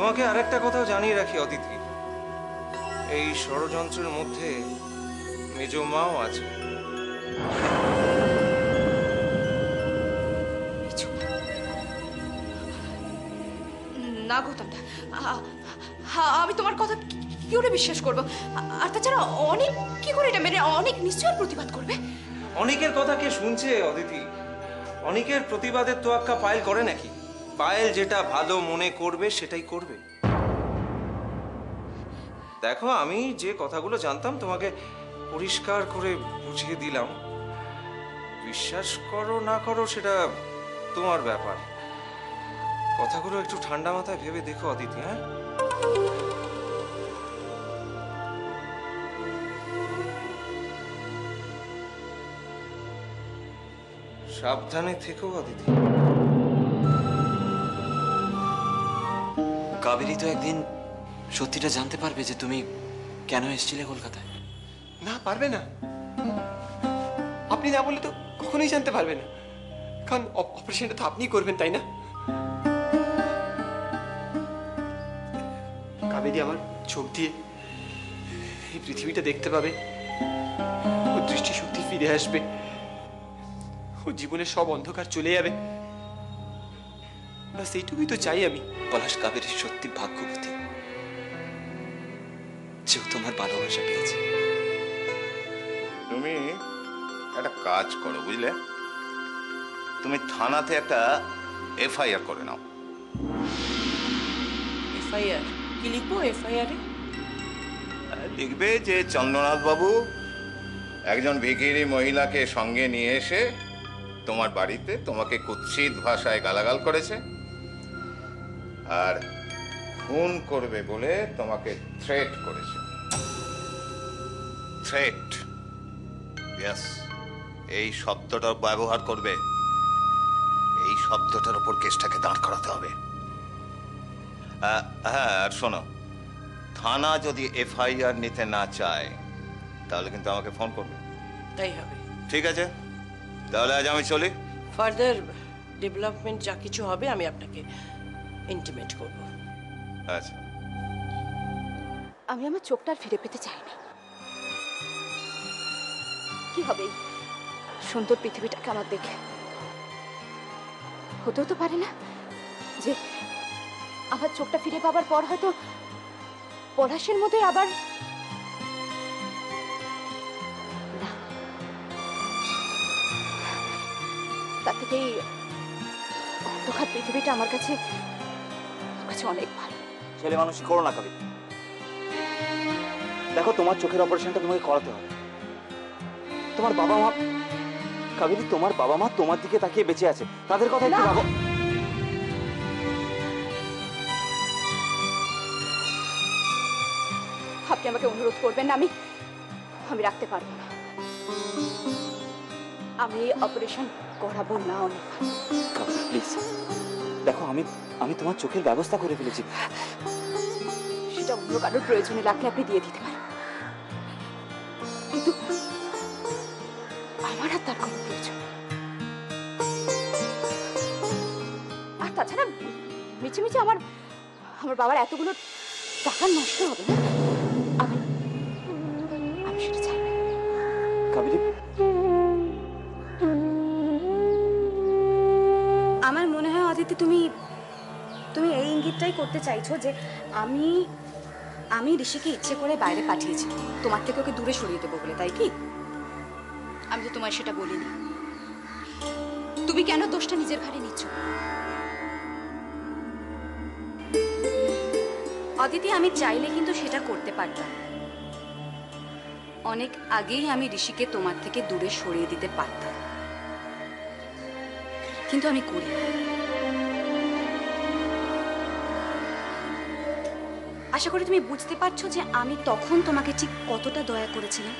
তোমাকে আরেকটা কথাও জানিয়ে রাখি অদিতি, এই ষড়যন্ত্রের মধ্যে মেজ মাও আছে। না গৌতমদা, আমি তোমার কথা কি করে বিশ্বাস করবো? আর তাছাড়া অনেক কি করে এটা মেনে, অনেক নিশ্চয়ই প্রতিবাদ করবে। অনেকের কথা কে শুনছে অদিতি? অনেকের প্রতিবাদের তোয়াক্কা পায়েল করে নাকি? পায়েল যেটা ভালো মনে করবে সেটাই করবে। দেখো, আমি যে কথাগুলো জানতাম তোমাকে পরিষ্কার করে বুঝিয়ে দিলাম। বিশ্বাস করো না করো সেটা তোমার ব্যাপার। কথাগুলো একটু ঠান্ডা মাথায় ভেবে দেখো অদিতি। হ্যাঁ, সাবধানে থেকো অদিতি। কাবেরী তো একদিন সত্যিটা জানতে পারবে যে তুমি কেন এসেছিলে কলকাতায়। না, পারবে না। আপনি না বললে তো কখনোই জানতে পারবে না, কারণ অপারেশনটা তো আপনিই করবেন, তাই না? কাবেরী আমার চোখ দিয়ে এই পৃথিবীটা দেখতে পাবে, ওর দৃষ্টিশক্তি ফিরে আসবে, ওর জীবনের সব অন্ধকার চলে যাবে। ব্যাস এইটুকুই তো চাই আমি। পলাশ, কাবেরী সত্যি ভাগ্যবতী যে তোমার ভালোবাসা পেয়েছে। তুমি একটা কাজ করো, বুঝলে? তুমি থানাতে একটা এফআইআর করে নাও। এফআইআর কি লিখবো? এফআইআর লিখবে যে চন্দ্রনাথ বাবু একজন ভিখিরি মহিলাকে সঙ্গে নিয়ে এসে তোমার বাড়িতে তোমাকে কুৎসিত ভাষায় গালাগাল করেছে, আর খুন করবে বলে তোমাকে থ্রেট করেছে। থ্রেট, ইয়েস, এই শব্দটা ব্যবহার করবে। এই শব্দটার উপর কেসটাকে দাঁড় করাতে হবে। হ্যাঁ, আর শোনো, থানা যদি এফআইআর নিতে না চায় তাহলে কিন্তু আমাকে ফোন করবে। তাই হবে। ঠিক আছে, তাহলে আজ আমি চলি। ফার্দার ডেভেলপমেন্ট যা কিছু হবে আমি আপনাকে ইন্টিমেট করব। আচ্ছা। আমি আমার চোখটা আর ফিরে পেতে চাই না। কি হবে সুন্দর পৃথিবীটাকে আমার দেখে? হতেও তো পারে না যে আমার চোখটা ফিরে পাবার পর হয়তো পলাশের মতোই আবার না। তার থেকে এই অন্ধকার পৃথিবীটা আমার কাছে অনেক ভালো। ছেলে মানুষই করো না কাবেরী। দেখো, তোমার চোখের অপারেশনটা তোমাকে করাতে হবে। তোমার বাবা মা, কাবেরী, তোমার বাবা মা তোমার দিকে তাকিয়ে বেঁচে আছে, তাদের কথা একটু ভাবো। আপনি আমাকে অনুরোধ করবেন না, আমি রাখতে পারবো না। আমি অপারেশন করাবো না। অনেক কাবেরী, প্লিজ দেখো, আমি তোমার চোখের ব্যবস্থা করে ফেলেছি। সেটা অন্য কারোর প্রয়োজনে লাগলে আপনি দিয়ে দিতে পারেন, কিন্তু আমার আর তার কোনো প্রয়োজন। আর তাছাড়া মিছিমিছি আমার বাবার এতগুলো টাকা নষ্ট হবে না। আমি সেটা চাই না। কাবেরী, আমার মনে হয় অদিতি, তুমি এই ইঙ্গিতটাই করতে চাইছো যে আমি ঋষিকে ইচ্ছে করে বাইরে পাঠিয়েছি তোমার থেকে ওকে দূরে সরিয়ে দেবো বলে, তাই কি? আমি তো তোমায় সেটা বলিনি। তুমি কেন দোষটা নিজের ঘাড়ে নিচ্ছ? অদিতি, আমি চাইলে কিন্তু সেটা করতে পারতাম। অনেক আগেই আমি ঋষিকে তোমার থেকে দূরে সরিয়ে দিতে পারতাম, কিন্তু আমি করি। আশা করি তুমি বুঝতে পারছো যে আমি তখন তোমাকে ঠিক কতটা দয়া করেছিলাম।